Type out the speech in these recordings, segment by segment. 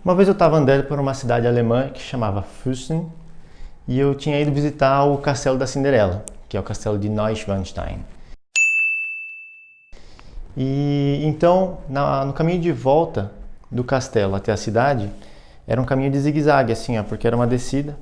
Uma vez eu estava andando por uma cidade alemã que chamava Füssen e eu tinha ido visitar o Castelo da Cinderela, que é o Castelo de Neuschwanstein. E então, no caminho de volta do castelo até a cidade, era um caminho de zigue-zague, assim, ó, porque era uma descida.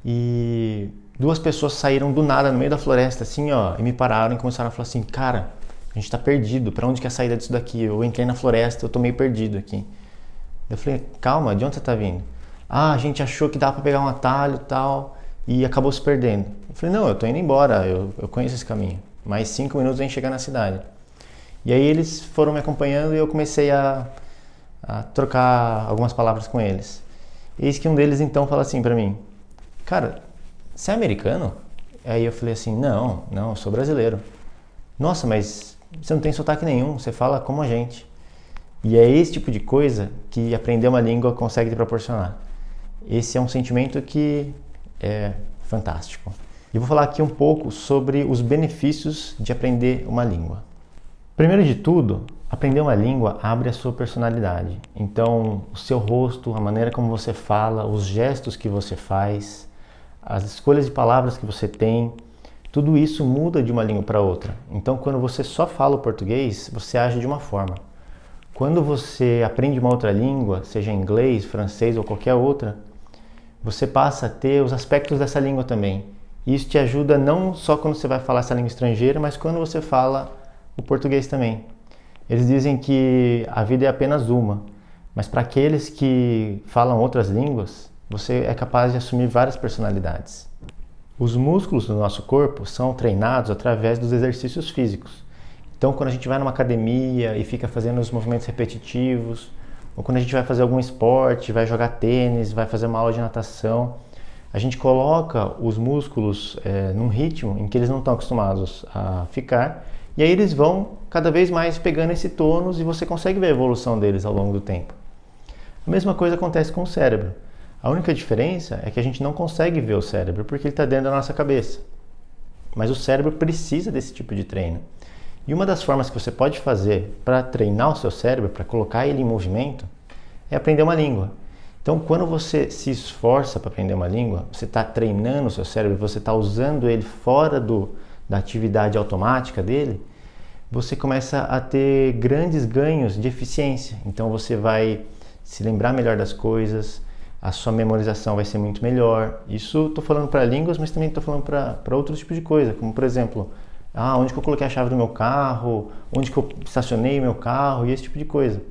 E duas pessoas saíram do nada no meio da floresta, assim, ó, e me pararam e começaram a falar assim: cara, a gente tá perdido, pra onde que é a saída disso daqui? Eu entrei na floresta, eu tô meio perdido aqui. Eu falei: calma, de onde você tá vindo? Ah, a gente achou que dava pra pegar um atalho e tal, e acabou se perdendo. Eu falei: não, eu tô indo embora, eu conheço esse caminho. Mais 5 minutos a gente chegar na cidade. E aí eles foram me acompanhando e eu comecei a trocar algumas palavras com eles. Eis que um deles então fala assim pra mim: cara, você é americano? Aí eu falei assim: não, eu sou brasileiro. Nossa, mas você não tem sotaque nenhum, você fala como a gente. E é esse tipo de coisa que aprender uma língua consegue te proporcionar. Esse é um sentimento que é fantástico. E vou falar aqui um pouco sobre os benefícios de aprender uma língua. Primeiro de tudo, aprender uma língua abre a sua personalidade. Então, o seu rosto, a maneira como você fala, os gestos que você faz, as escolhas de palavras que você tem, tudo isso muda de uma língua para outra. Então, quando você só fala o português, você age de uma forma. Quando você aprende uma outra língua, seja inglês, francês ou qualquer outra, você passa a ter os aspectos dessa língua também. E isso te ajuda não só quando você vai falar essa língua estrangeira, mas quando você fala o português também. Eles dizem que a vida é apenas uma, mas para aqueles que falam outras línguas, você é capaz de assumir várias personalidades. Os músculos do nosso corpo são treinados através dos exercícios físicos. Então, quando a gente vai numa academia e fica fazendo os movimentos repetitivos, ou quando a gente vai fazer algum esporte, vai jogar tênis, vai fazer uma aula de natação, a gente coloca os músculos num ritmo em que eles não estão acostumados a ficar, e aí eles vão cada vez mais pegando esse tônus e você consegue ver a evolução deles ao longo do tempo. A mesma coisa acontece com o cérebro. A única diferença é que a gente não consegue ver o cérebro porque ele está dentro da nossa cabeça. Mas o cérebro precisa desse tipo de treino. E uma das formas que você pode fazer para treinar o seu cérebro, para colocar ele em movimento, é aprender uma língua. Então, quando você se esforça para aprender uma língua, você está treinando o seu cérebro, você está usando ele fora da atividade automática dele, você começa a ter grandes ganhos de eficiência. Então, você vai se lembrar melhor das coisas, a sua memorização vai ser muito melhor. Isso estou falando para línguas, mas também estou falando para outros tipos de coisa, como por exemplo, onde que eu coloquei a chave do meu carro, onde que eu estacionei meu carro e esse tipo de coisa.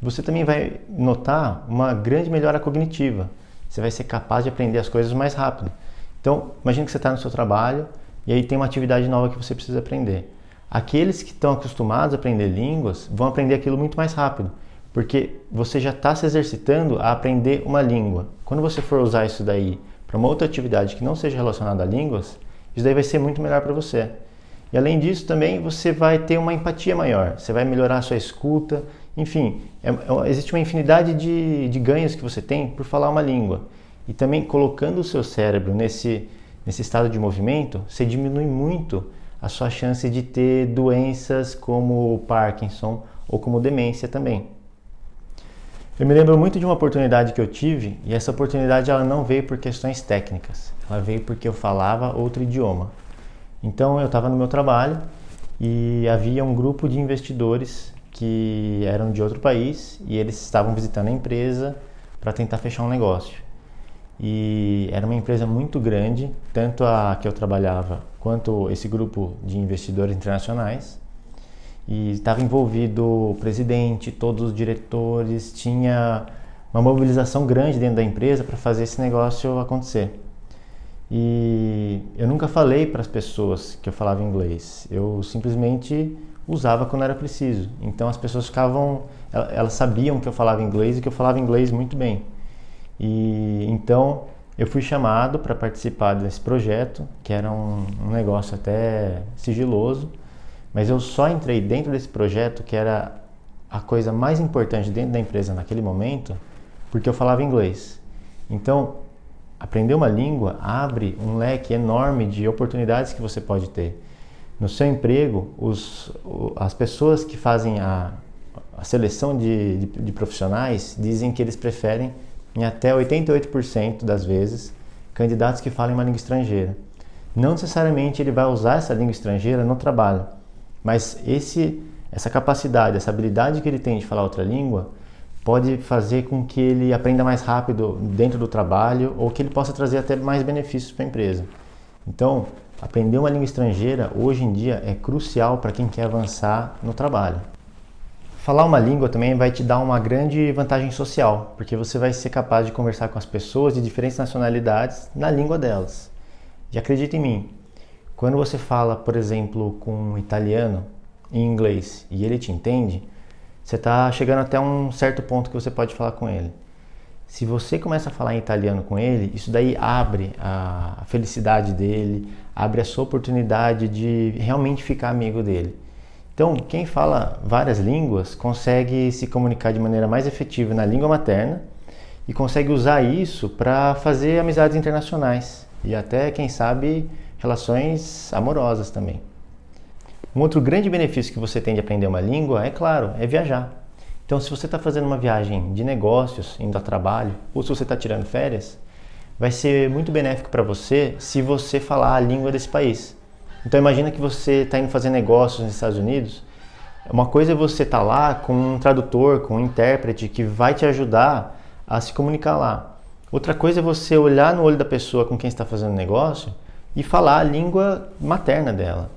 Você também vai notar uma grande melhora cognitiva. Você vai ser capaz de aprender as coisas mais rápido. Então, imagine que você está no seu trabalho e aí tem uma atividade nova que você precisa aprender. Aqueles que estão acostumados a aprender línguas vão aprender aquilo muito mais rápido, porque você já está se exercitando a aprender uma língua. Quando você for usar isso daí para uma outra atividade que não seja relacionada a línguas, isso daí vai ser muito melhor para você. E além disso também você vai ter uma empatia maior, você vai melhorar a sua escuta, enfim, existe uma infinidade de ganhos que você tem por falar uma língua. E também colocando o seu cérebro nesse estado de movimento, você diminui muito a sua chance de ter doenças como Parkinson ou como demência também. Eu me lembro muito de uma oportunidade que eu tive, e essa oportunidade ela não veio por questões técnicas, ela veio porque eu falava outro idioma. Então eu estava no meu trabalho e havia um grupo de investidores que eram de outro país e eles estavam visitando a empresa para tentar fechar um negócio. E era uma empresa muito grande, tanto a que eu trabalhava quanto esse grupo de investidores internacionais. E estava envolvido o presidente, todos os diretores, tinha uma mobilização grande dentro da empresa para fazer esse negócio acontecer. E eu nunca falei para as pessoas que eu falava inglês, eu simplesmente usava quando era preciso. Então as pessoas elas sabiam que eu falava inglês e que eu falava inglês muito bem. E então eu fui chamado para participar desse projeto, que era um negócio até sigiloso, mas eu só entrei dentro desse projeto, que era a coisa mais importante dentro da empresa naquele momento, porque eu falava inglês. Então, aprender uma língua abre um leque enorme de oportunidades que você pode ter. No seu emprego, as pessoas que fazem a seleção de profissionais dizem que eles preferem, em até 88% das vezes, candidatos que falam uma língua estrangeira. Não necessariamente ele vai usar essa língua estrangeira no trabalho, mas essa capacidade, essa habilidade que ele tem de falar outra língua pode fazer com que ele aprenda mais rápido dentro do trabalho ou que ele possa trazer até mais benefícios para a empresa. Então, aprender uma língua estrangeira hoje em dia é crucial para quem quer avançar no trabalho. Falar uma língua também vai te dar uma grande vantagem social, porque você vai ser capaz de conversar com as pessoas de diferentes nacionalidades na língua delas. E acredita em mim, quando você fala, por exemplo, com um italiano em inglês e ele te entende, você está chegando até um certo ponto que você pode falar com ele. Se você começa a falar em italiano com ele, isso daí abre a felicidade dele, abre a sua oportunidade de realmente ficar amigo dele. Então, quem fala várias línguas consegue se comunicar de maneira mais efetiva na língua materna e consegue usar isso para fazer amizades internacionais e até, quem sabe, relações amorosas também. Um outro grande benefício que você tem de aprender uma língua, é claro, é viajar. Então, se você está fazendo uma viagem de negócios, indo a trabalho, ou se você está tirando férias, vai ser muito benéfico para você se você falar a língua desse país. Então, imagina que você está indo fazer negócios nos Estados Unidos. Uma coisa é você estar lá com um tradutor, com um intérprete que vai te ajudar a se comunicar lá. Outra coisa é você olhar no olho da pessoa com quem está fazendo negócio e falar a língua materna dela.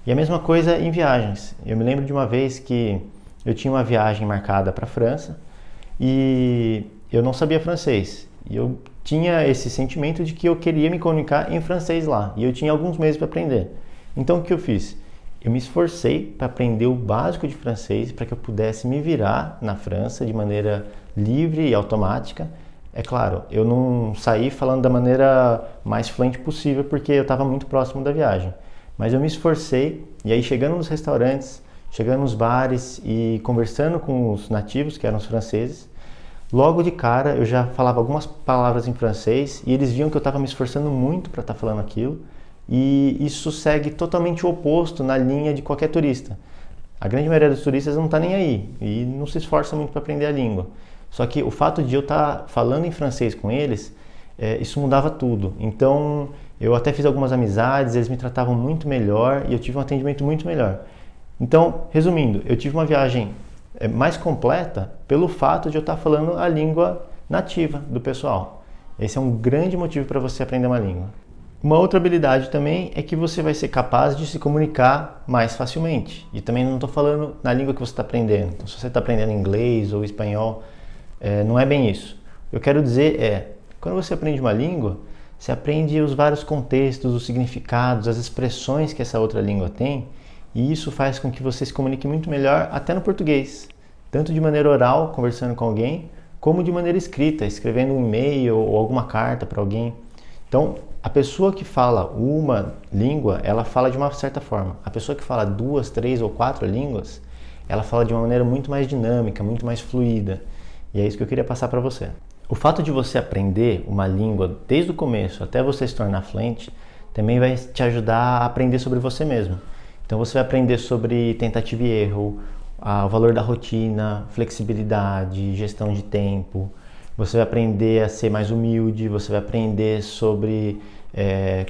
E a mesma coisa em viagens. Eu me lembro de uma vez que eu tinha uma viagem marcada para a França e eu não sabia francês. E eu tinha esse sentimento de que eu queria me comunicar em francês lá. E eu tinha alguns meses para aprender. Então o que eu fiz? Eu me esforcei para aprender o básico de francês para que eu pudesse me virar na França de maneira livre e automática. É claro, eu não saí falando da maneira mais fluente possível porque eu estava muito próximo da viagem. Mas eu me esforcei e aí chegando nos restaurantes, chegando nos bares e conversando com os nativos, que eram os franceses, logo de cara eu já falava algumas palavras em francês e eles viam que eu estava me esforçando muito para estar falando aquilo. E isso segue totalmente o oposto na linha de qualquer turista. A grande maioria dos turistas não está nem aí e não se esforça muito para aprender a língua. Só que o fato de eu estar falando em francês com eles, isso mudava tudo. Então eu até fiz algumas amizades, eles me tratavam muito melhor e eu tive um atendimento muito melhor. Então, resumindo, eu tive uma viagem mais completa pelo fato de eu estar falando a língua nativa do pessoal. Esse é um grande motivo para você aprender uma língua. Uma outra habilidade também é que você vai ser capaz de se comunicar mais facilmente. E também não estou falando na língua que você está aprendendo. Então, se você está aprendendo inglês ou espanhol, não é bem isso. O que eu quero dizer quando você aprende uma língua, você aprende os vários contextos, os significados, as expressões que essa outra língua tem, e isso faz com que você se comunique muito melhor até no português. Tanto de maneira oral, conversando com alguém, como de maneira escrita, escrevendo um e-mail ou alguma carta para alguém. Então, a pessoa que fala uma língua, ela fala de uma certa forma. A pessoa que fala 2, 3 ou 4 línguas, ela fala de uma maneira muito mais dinâmica, muito mais fluida. E é isso que eu queria passar para você. O fato de você aprender uma língua desde o começo até você se tornar fluente, também vai te ajudar a aprender sobre você mesmo. Então você vai aprender sobre tentativa e erro, o valor da rotina, flexibilidade, gestão de tempo. Você vai aprender a ser mais humilde, você vai aprender sobre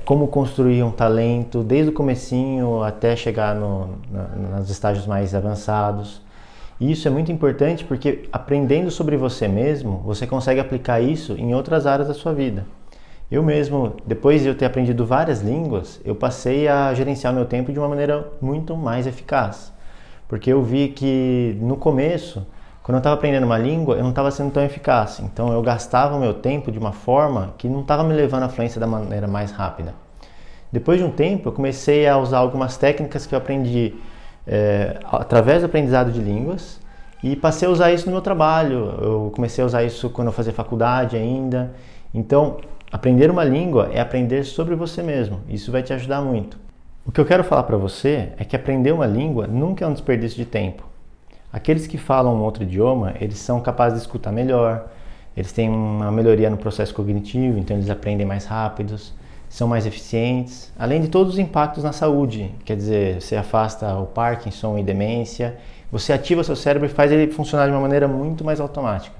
como construir um talento desde o comecinho até chegar nos estágios mais avançados. E isso é muito importante porque aprendendo sobre você mesmo, você consegue aplicar isso em outras áreas da sua vida. Eu mesmo, depois de eu ter aprendido várias línguas, eu passei a gerenciar meu tempo de uma maneira muito mais eficaz. Porque eu vi que no começo, quando eu estava aprendendo uma língua, eu não estava sendo tão eficaz. Então eu gastava o meu tempo de uma forma que não estava me levando à fluência da maneira mais rápida. Depois de um tempo, eu comecei a usar algumas técnicas que eu aprendi através do aprendizado de línguas e passei a usar isso no meu trabalho. Eu comecei a usar isso quando eu fazia faculdade ainda. Então, aprender uma língua é aprender sobre você mesmo. Isso vai te ajudar muito. O que eu quero falar para você é que aprender uma língua nunca é um desperdício de tempo. Aqueles que falam um outro idioma, eles são capazes de escutar melhor, eles têm uma melhoria no processo cognitivo, então eles aprendem mais rápidos. são mais eficientes, além de todos os impactos na saúde, quer dizer, você afasta o Parkinson e demência, você ativa seu cérebro e faz ele funcionar de uma maneira muito mais automática.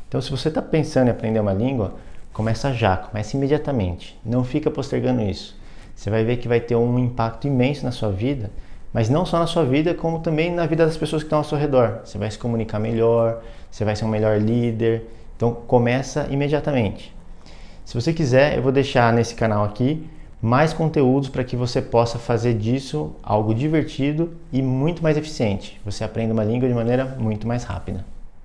Então, se você está pensando em aprender uma língua, começa já, começa imediatamente, não fica postergando isso. Você vai ver que vai ter um impacto imenso na sua vida, mas não só na sua vida, como também na vida das pessoas que estão ao seu redor. Você vai se comunicar melhor, você vai ser um melhor líder, então começa imediatamente. Se você quiser, eu vou deixar nesse canal aqui mais conteúdos para que você possa fazer disso algo divertido e muito mais eficiente. Você aprende uma língua de maneira muito mais rápida.